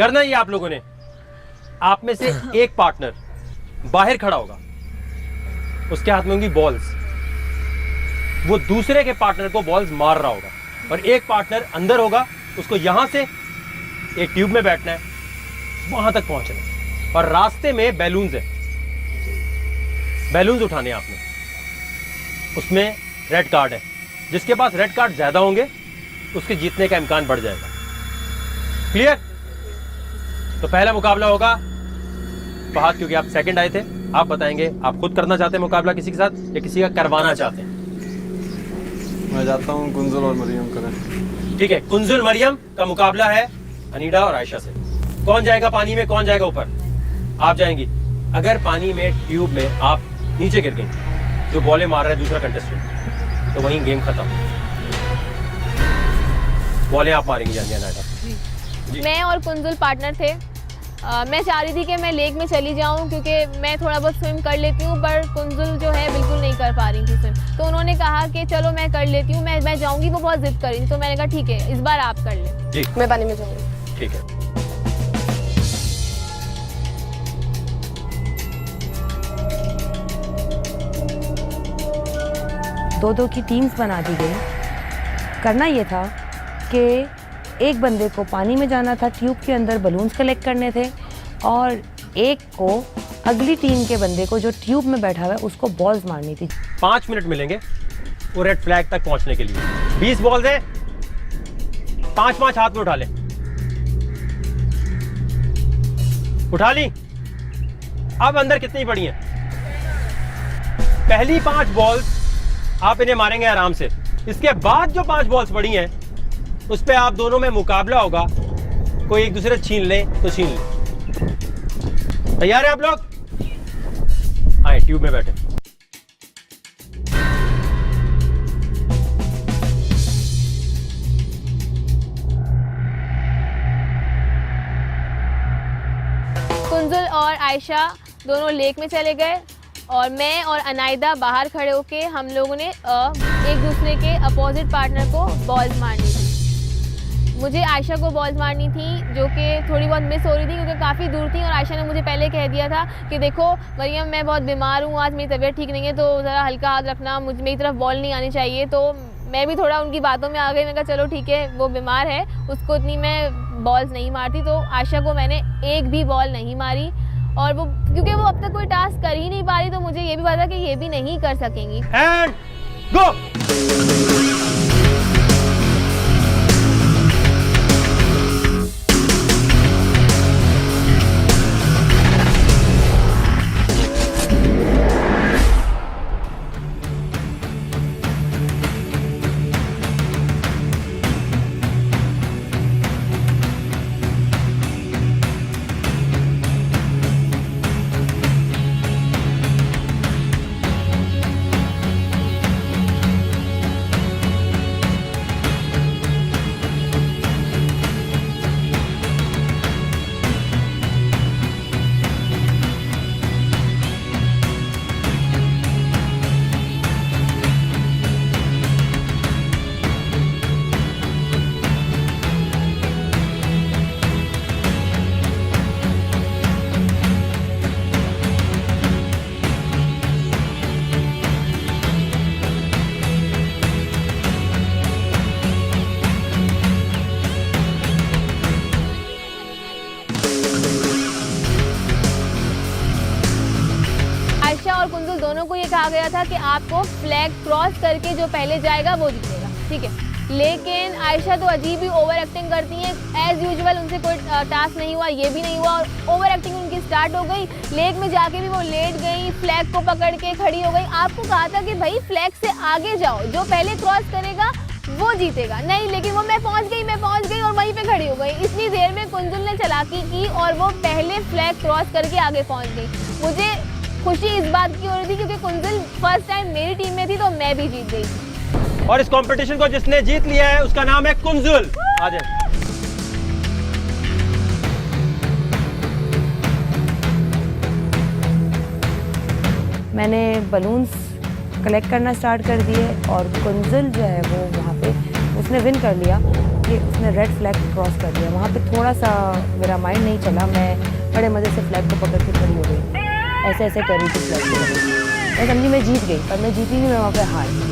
करना ही आप लोगों ने, आप में से एक पार्टनर बाहर खड़ा होगा, उसके हाथ में होंगी बॉल्स, वो दूसरे के पार्टनर को बॉल्स मार रहा होगा, और एक पार्टनर अंदर होगा, उसको यहां से एक ट्यूब में बैठना है, वहां तक पहुंचना है, और रास्ते में बैलून्स है, बैलून्स उठाने हैं आपने, उसमें रेड कार्ड है, जिसके पास रेड कार्ड ज्यादा होंगे उसके जीतने का इम्कान बढ़ जाएगा। क्लियर? तो पहला मुकाबला होगा फहद, क्योंकि आप सेकंड आए थे, आप बताएंगे आप खुद करना चाहते हैं मुकाबला किसी के साथ या किसी का करवाना चाहते हैं? मैं चाहता हूँ कुंजुल और मरियम करें। ठीक है, कुंजुल मरियम का मुकाबला है अनीडा और आयशा से। कौन जाएगा पानी में, कौन जाएगा ऊपर? आप जाएंगी। अगर पानी में ट्यूब में आप नीचे गिर गई, जो बॉले मार रहा है दूसरा कंटेस्टेंट, तो वहीं गेम खत्म। बॉले आप मारेंगी जानिया नायडा। मैं और कुंजुल पार्टनर थे। मैं चाह रही थी कि मैं लेक में चली जाऊं, क्योंकि मैं थोड़ा बहुत स्विम कर लेती हूं, पर कुंजुल जो है बिल्कुल नहीं कर पा रही थी स्विम। तो उन्होंने कहा कि चलो मैं कर लेती हूं, मैं जाऊंगी। वो बहुत जिद करी थी, तो मैंने कहा ठीक है, इस बार आप कर लें। जी, मैं पानी में जाऊंगी। ठीक है। दो दो की टीम्स बना दी गई। करना ये था कि एक बंदे को पानी में जाना था, ट्यूब के अंदर बलून्स कलेक्ट करने थे, और एक को अगली टीम के बंदे को जो ट्यूब में बैठा हुआ है उसको बॉल्स मारनी थी। 5 मिनट मिलेंगे वो रेड फ्लैग तक पहुंचने के लिए। 20 बॉल्स है, 5-5 हाथ में उठा ले। उठा ली? अब अंदर कितनी पड़ी हैं? पहली 5 बॉल्स आप इन्हें मारेंगे आराम से। इसके बाद जो 5 बॉल्स पड़ी हैं उस पे आप दोनों में मुकाबला होगा, कोई एक दूसरे छीन ले तो छीन ले। तैयार है आप लोग? आए ट्यूब में बैठे। कुंजुल और आयशा दोनों लेक में चले गए, और मैं और अनायदा बाहर खड़े होके हम लोगों ने एक दूसरे के अपोजिट पार्टनर को बॉल्स मारनी थी। मुझे आयशा को बॉल्स मारनी थी, जो कि थोड़ी बहुत मिस हो रही थी क्योंकि काफ़ी दूर थी, और आयशा ने मुझे पहले कह दिया था कि देखो मरियम, मैं बहुत बीमार हूँ, आज मेरी तबीयत ठीक नहीं है, तो ज़रा हल्का हाथ रखना, मुझे मेरी तरफ बॉल नहीं आनी चाहिए। तो मैं भी थोड़ा उनकी बातों में आ गई। मैंने कहा चलो ठीक है, वो बीमार है, उसको इतनी मैं बॉल्स नहीं मारती। तो आयशा को मैंने एक भी बॉल नहीं मारी, और वो क्योंकि वो अब तक कोई टास्क कर ही नहीं पा रही, तो मुझे ये भी पता कि ये भी नहीं कर सकेंगी। And go. और कुंजुल दोनों को ये कहा गया था कि आपको फ्लैग क्रॉस करके जो पहले जाएगा वो जीतेगा, ठीक है। लेकिन आयशा तो अजीब ही ओवर एक्टिंग करती हैं, एज यूजुअल उनसे कोई टास्क नहीं हुआ, ये भी नहीं हुआ, और ओवर एक्टिंग उनकी स्टार्ट हो गई। लेक में जाके भी वो लेट गई, फ्लैग को पकड़ के खड़ी हो गई। आपको कहा था कि भाई फ्लैग से आगे जाओ, जो पहले क्रॉस करेगा वो जीतेगा। नहीं, लेकिन वो मैं पहुंच गई और वहीं पे खड़ी हो गई। इतनी देर में कुंजुल ने चालाकी की और वो पहले फ्लैग क्रॉस करके आगे पहुंच गई। मुझे खुशी इस बात की हो रही थी क्योंकि कुंजुल फर्स्ट टाइम मेरी टीम में थी, तो मैं भी जीत गई। और इस कंपटीशन को जिसने जीत लिया है उसका नाम है कुंजुल। आ जाए। मैंने बलून्स कलेक्ट करना स्टार्ट कर दिए और कुंजुल जो है वो वहाँ पे उसने विन कर लिया। कि उसने रेड फ्लैग क्रॉस कर दिया। वहाँ पे थोड़ा सा मेरा माइंड नहीं चला, मैं बड़े मज़े से फ्लैग को पकड़ के खड़ी हो गई, ऐसे ऐसे कर रही थी फ्लैग को। मैं समझी मैं जीत गई, पर मैं जीती नहीं, मैं वहाँ पे हार गई।